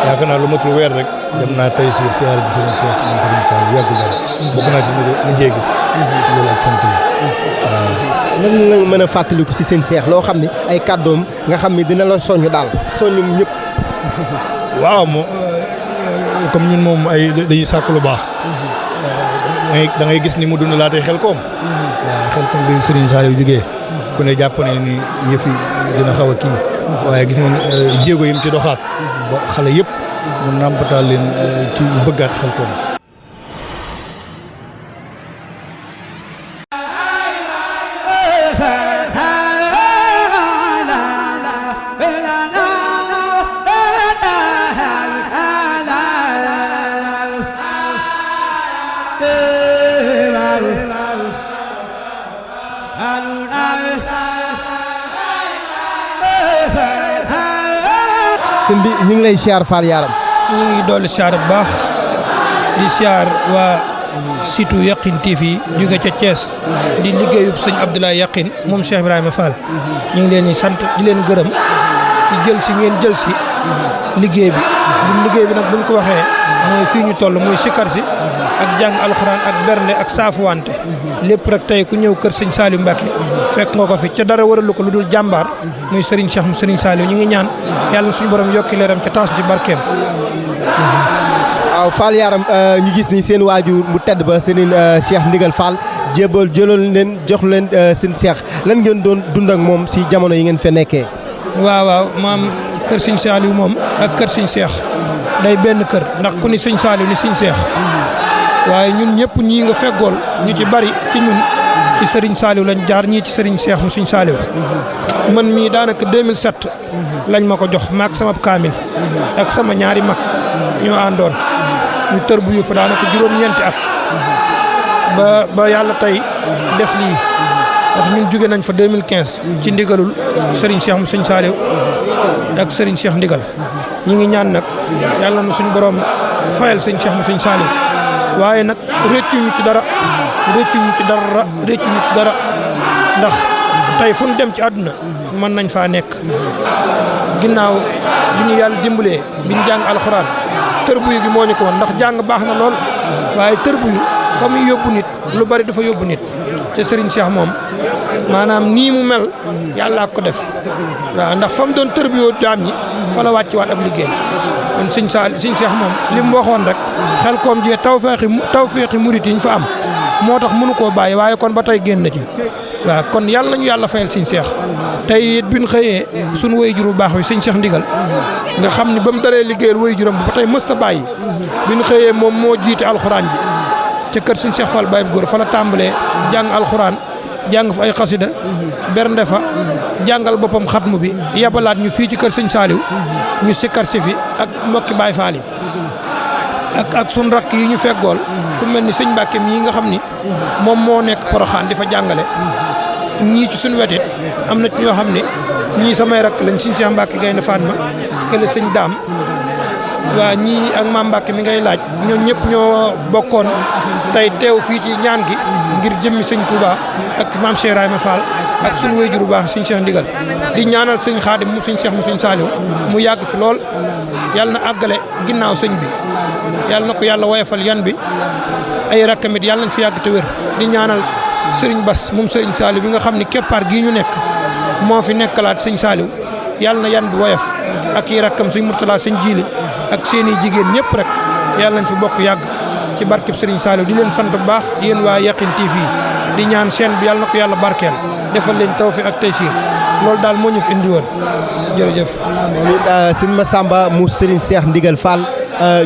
yaakaar naa lu matul weer rek dem naa tey si siyaare bi sëriñ Cheikh moom sëriñ Saliou yàggul dara bokk naa ci mu njee gis loolu ak sant waaw lan la mën a fàttaliku si seen Cheikh loo xam ne ay kàddoom nga xam ne dina la soññ daal soññum ñëpp waaw moom comme ñun moom ay dañuy sàkk lu baax da ngay gis ni mu dund laa tey xel koom waaw xel koom bi sëriñ Saliou jógee ku ne jàpp ne ni yëf yi dina xaw a kii waaye gis ngeen jéego yi mu ci doxaat ba xale yëpp mu nàmpatal leen ci bëggaat xel koom sëñ bi ñu ngi lay siyaar Fall Yaram. ñu ngi dolli siyaar bu baax di siyaar waa site Yakhine TV jóge ca Thiès di liggéeyub sëñ Abdoulaye Yakhine moom Cheikh Ibrahima Fall ñu ngi leen di sant di leen gërëm ci jël si ngeen jël si liggéey bi nag buñ ko waxee mooy fii ñu toll muy sikkar si ak jàng alxuraan ak bernde ak saafuwante lépp rek tey ku ñëw kër sëñ Saliou Mbacké fekk nga ko fi ca dara waralu ko lu dul jàmbaar muy Serigne Cheikh mu Serigne Saliou ñu ngi ñaan yàlla suñu borom yokki leeram ca taas ci barkeem. waaw Fall Yaram ñu gis ni seen waajur mu tedd ba seen Cheikh Ndigal Fall jëloon leen jox leen seen Cheikh lan ngeen doon dund ak moom si jamono yi ngeen fa nekkee. waaw maam kër sëñ Saliou moom ak kër sëñ Cheikh day benn kër ndax ku ni sëñ Saliou ni sëñ Cheikh waaye ñun ñëpp ñii nga feggool ñu ci bari ci ñun ci Serigne Saliou lañ jaar ñii ci Serigne Cheikh mu sëñ Saliou man mii daanaka 2007 lañ ma ko jox maak sama kaamil ak sama ñaari mag ñoo àndoon ñu tër bu fa daanaka juróom-ñeenti at ba yàlla tey def lii ndax ñun jóge nañ fa 2015 ci ndigalul Serigne Cheikh mu sëñ Saliou ak Serigne Cheikh Ndigal ñi ngi ñaan nag yàlla na suñu borom fayal sëñ Cheikh mu sëñ Saliou waaye nag réccuñu ci dara ndax tey fu ñu dem ci àdduna mën nañ faa nekk ginnaaw bi ñu yàlla dimbalee bi ñu jàng alxuraan tërbuyu gi moo ñu ko woon ndax jàng baax na lool waaye tërbuyu fa muy yóbbu nit lu bari dafa yóbbu nit te Serigne Cheikh moom maanaam nii mu mel yàllaa ko def waaw ndax fa mu doon tërbiyoo jaam ñi fa la wàcc waat ab liggéey kon sëñ Cheikh moom li mu waxoon rek xel koom jee tawfeexi murit yi ñu fa am moo tax mënu koo bàyyi waaye kon ba tey génn na ci waaw kon yàlla nañu yàlla fayal sëñ Cheikh tey it bi ñu xëyee suñu waajur bu baax wi sëñ Cheikh Ndigal nga xam ni ba mu daree liggéeyal waajuram ba tey mës na bàyyi bi ñu xëyee moom moo jiite alxuraan ji ca kër sëñ Cheikh Fall Baye góor fa la tàmbalee jàng alxuraan jàng fa ay xasida bernde fa jàngal boppam xatmu bi yabalaat ñu fii ci kër sëñ Saliou ñu sikkar si fi ak mbokki Baye Fall yi ak sun rakk yi ñu feggool ku mel ni sëñ Mbàkke mii nga xam ni moom moo nekk Poroxaan di fa jàngale ñii ci suñu wetit am na ci ñoo xam ne ñii samay rakk lañ sëñ Cheikh Mbàkke Gaynde Fatma kële sëñ Daam waa ñii ak maam Mbàkke mi ngay laaj ñoom ñëpp ñoo bokkoon tey teew fii ci ñaan gi ngir jëmmi sëñ Touba ak maam Cheikh Ibrahima Fall ak suñu wayjur bu baax sëñ Cheikh Ndigal di ñaanal sëñ Xaadim mu sëñ Cheikh mu sëñ Saliou mu yàgg fi lool yàlla na àggale ginnaaw sëñ bi yàlla na ko yàlla woyofal yan bi ay rakkamit yàlla nañ fi yàgg te wér di ñaanal sëriñ Bass moom sëriñ Saliou bi nga xam ne keppaar gii ñu nekk moo fi nekkalaat sëñ Saliou yàlla na yan bi woyof ak yi rakkam sëñ Murtala sëñ Jiili ak seeni jigéen ñëpp rek yàlla nañ fi bokk yàgg ci barkeb Serigne Saliou di leen sant bu baax yéen waa Yakhine TV di ñaan chaîne bi yàlla na ko yàlla barkeel defal leen tawfiq ak taysiir loolu daal moo ñu fi indi woon jërëjëf. sëñ Massamba mu Serigne Cheikh Ndigal Fall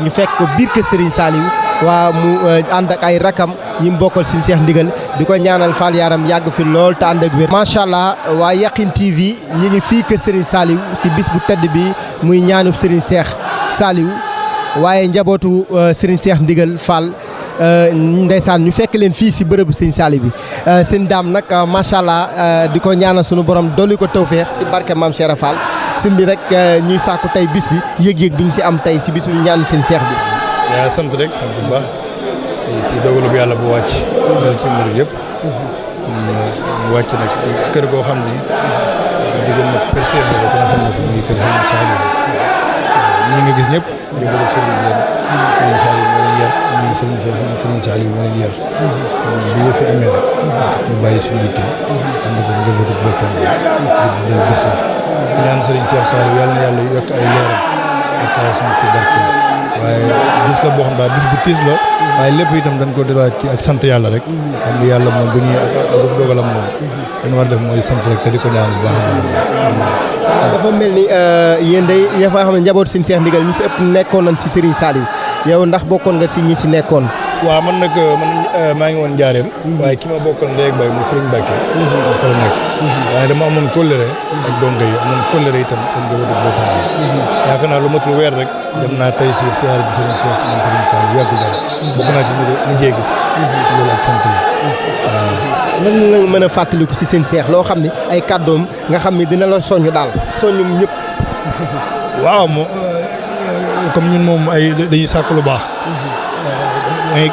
ñu fekk ko biir kër Serigne Saliou waa mu ànd ak ay rakam yi mu bokkal Serigne Cheikh Ndigal di ko ñaanal Fall Yaram yàgg fi lool te ànd ak wér. macha allah waa Yakhine TV ñi ngi fii kër Serigne Saliou si bis bu tedd bi muy ñaanub Serigne Cheikh Saliou waaye njabootu Serigne Cheikh Ndigal Fall ndeysaan ñu fekk leen fii si bërëbu Serigne Saliou bi seen daam nag macha allah di ko ñaanal sunu borom dolli ko tawfeex si barke maam Cheikh Fall sëñ bi rek ñuy sàkku tey bis bi yëg-yëg bi ñu si am tey si bisu ñaan seen Cheikh bi. yaa sant rek sant bu baax ci dogalu bi yàlla bu wàcc dal ci mbir yëpp wàcc nag kër goo xam ni diggante kër Cheikh la ko nga xam ne ko muy kër Serigne Saliou ñi nga gis ñëpp di bëgg sëriñ bi Serigne Saliou moo leen yar ñu Serigne Saliou moo leen yar bu ñu fi amee rek ñu bàyyi suñu yitte ànd ko njabootu boppam bi di dundal bis bi ñaan Serigne Cheikh Saliou yàlla na yàlla yokk ay leeram ak taal suñu ci barke waaye bis la boo xam daal bis bu tiis la waaye lépp itam dañ ko delluwaat ci ak sant yàlla rek xam nga yàlla moom bu ñuy ak dogalam moom dañu war def mooy sant rek te di ko ñaan bu baax dafa mel ni yéen day dafa xam ne njaboot Serigne Cheikh Ndigal ñi si ëpp nekkoon nañ si Serigne Saliou yow ndax bokkoon nga si ñi si nekkoon. waaw man nag maa ngi woon njaareem waaye ki ma bokkal ndey ak baay mu Serigne Mbacke fa la nekk waaye dama amoon kóllëre ak donga yi amoon kóllëre itam ak njabootu boppam yaakaar naa lu matul weer rek dem naa tey si siyaare bi Serigne Cheikh moom Serigne Saliou yàggu dara bokk naa ci mu jee gis loolu ak sant la waaw lan la mën a fàttaliku si seen seex loo xam ne ay kàddoom nga xam ne dina la soññ daal soññum ñëpp. waaw comme ñun moom ay dañuy sàkk lu baax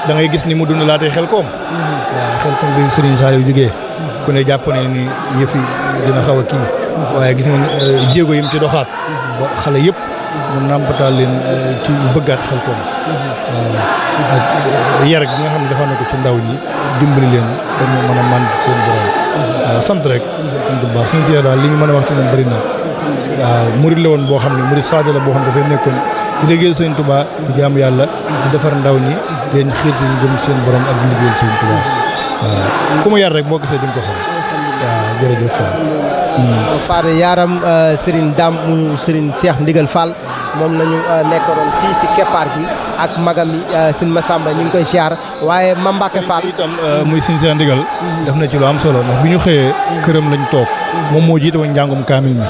da ngay gis ni mu dund laatee xel koom waaw xel koom bi Serigne Saliou jógee ku ne jàpp ne ni yëf yi dina xaw a kii waaye gis nga jéego yi mu ci doxaat ba xale yëpp mu nàmpatal leen ci bëggaat xel koom waaw ak yar bi nga xam ne dafa na ko ci ndaw ñi dimbali leen ba ñu mën a mànd seen borom waaw sant rek sant bu baax suñu si daal li ñu mën a wax ci moom bëri na waaw murid la woon boo xam ne murid sadio la boo xam ne dafay nekkoon di liggéeyal Sëñ Tuubaa di jaamu yàlla di defar ndaw ñi leen xiir ñu jëm seen borom ak di liggéeyal Sëñ Tuubaa waaw ku mu yar rek boo gisee di nga ko xam waaw jërëjëf Fall. Fade yaaram Serigne Dame mu Serigne Cheikh Ndigal Fall moom nañu nekkoon fii si keppaar gi ak magam yi Serigne Massamba ñu ngi koy siyaar waaye Mame Mbacke Fall itam muy Serigne Cheikh Ndigal def na ci lu am solo ndax bi ñu xëyee këram lañ toog moom moo jiite woon njàngum kaamil mi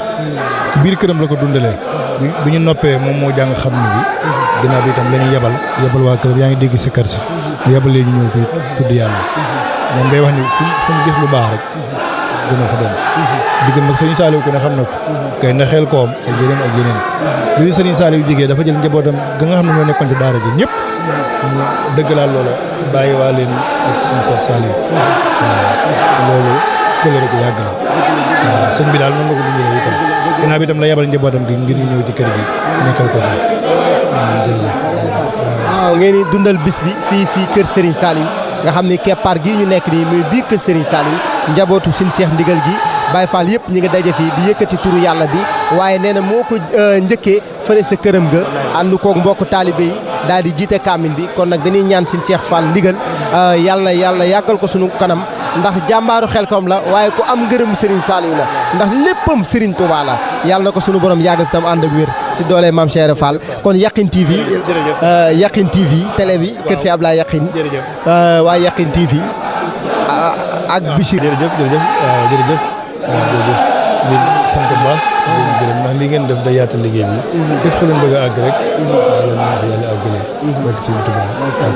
ci biir këram la ko dundalee bi ñu noppee moom moo jàng xam ni bi ginnaaw bi itam la ñu yebal waa këram yaa ngi dégg si kër si yebal leen ñu ñëw fii tudd yàlla moom day wax ni fu mu gis lu baax rek dina fa dem diggam nag Serigne Saliou ko ne xam na ko kay na xel koom ak yeneen bi Serigne Saliou jógee dafa jël njabootam ga nga xam ne ñoo nekkoon ci daara ji ñëpp mu dëggalaat loola bàyyi waa leen ak Serigne Cheikh Saliou waaw loolu kóllëre ko yàgg na waaw sëñ bi daal noonu la ko dundalee itam ginnaaw bi itam la yebal njabootam gi ngir ñu ñëw ci kër gi nekkal ko fi waaw ngeen di dundal bis bi fii si kër Serigne Saliou nga xam ne keppaar gii ñu nekk nii muy biir kër Serigne Saliou njabootu Serigne Cheikh Ndigal gi Baye Fall yëpp ñi ngi daje fii di yëkkati turu yàlla bi waaye nee na moo ko njëkkee fële sa këram ga ànd koog mbokk taalibe yi daal di jiite kaamin bi kon nag dañuy ñaan Serigne Cheikh Fall Ndigal yàlla yàggal ko sunu kanam ndax jàmbaaru Xelkom la waaye ku am ngërëm Serigne Saliou la ndax léppam Serigne Touba la yàlla na ko sunu borom yàggal fi tam ànd ak wér si doole Mame Cheikh Fall kon Yakhine TV Yakhine TV télé bi kër si Ablaye Yakhine waaye Yakhine TV ak Bichir jërëjëf di sant bu baax di gërëm ndax li ngeen def day yaatal liggéey bi képp fu leen bëgg a àgg rek yàlla na fi yàlla àggale barke Sëñ Tuubaa ak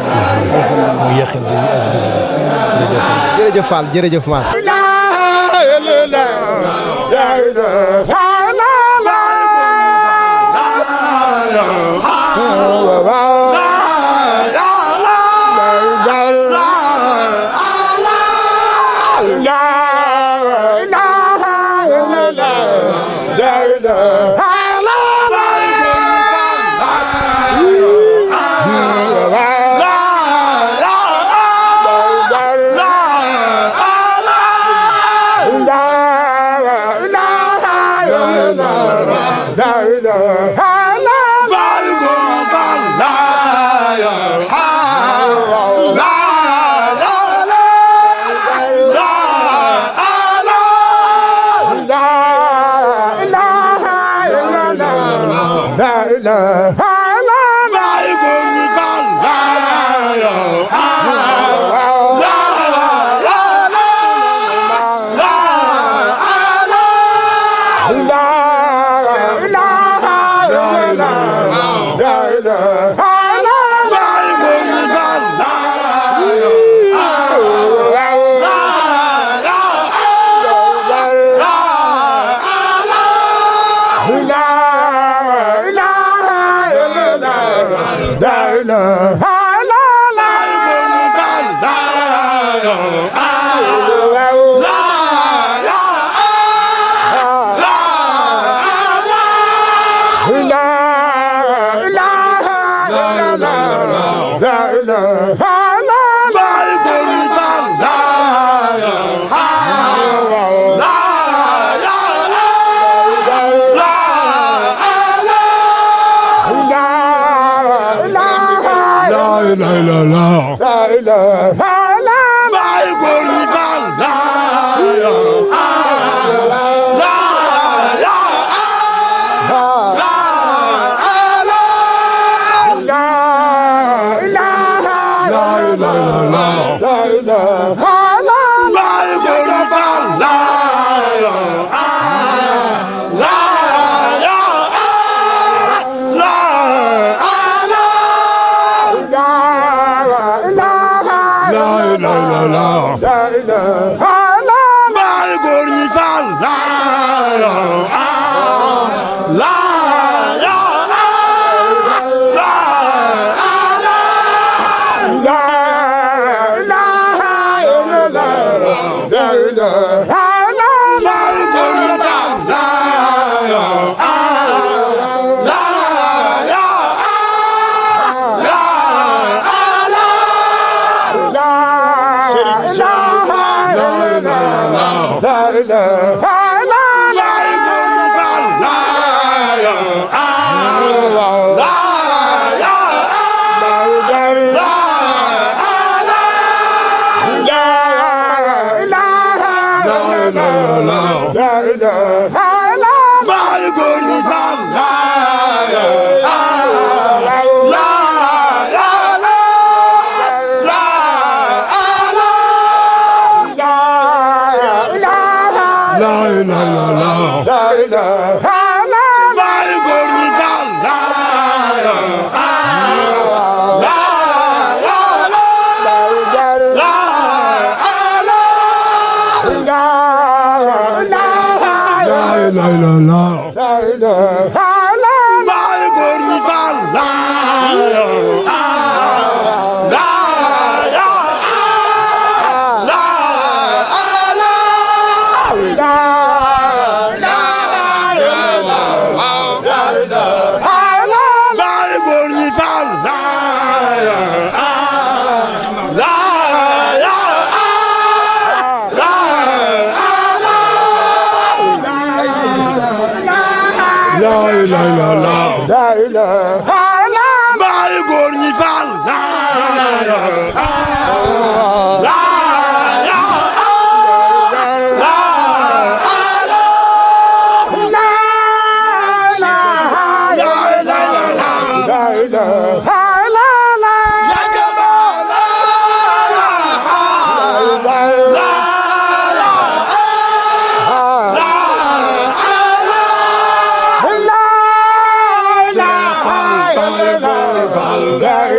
muy Yakhine TV ak Bichir jërëjëf Fall jërëjëf Mar La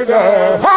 Hey!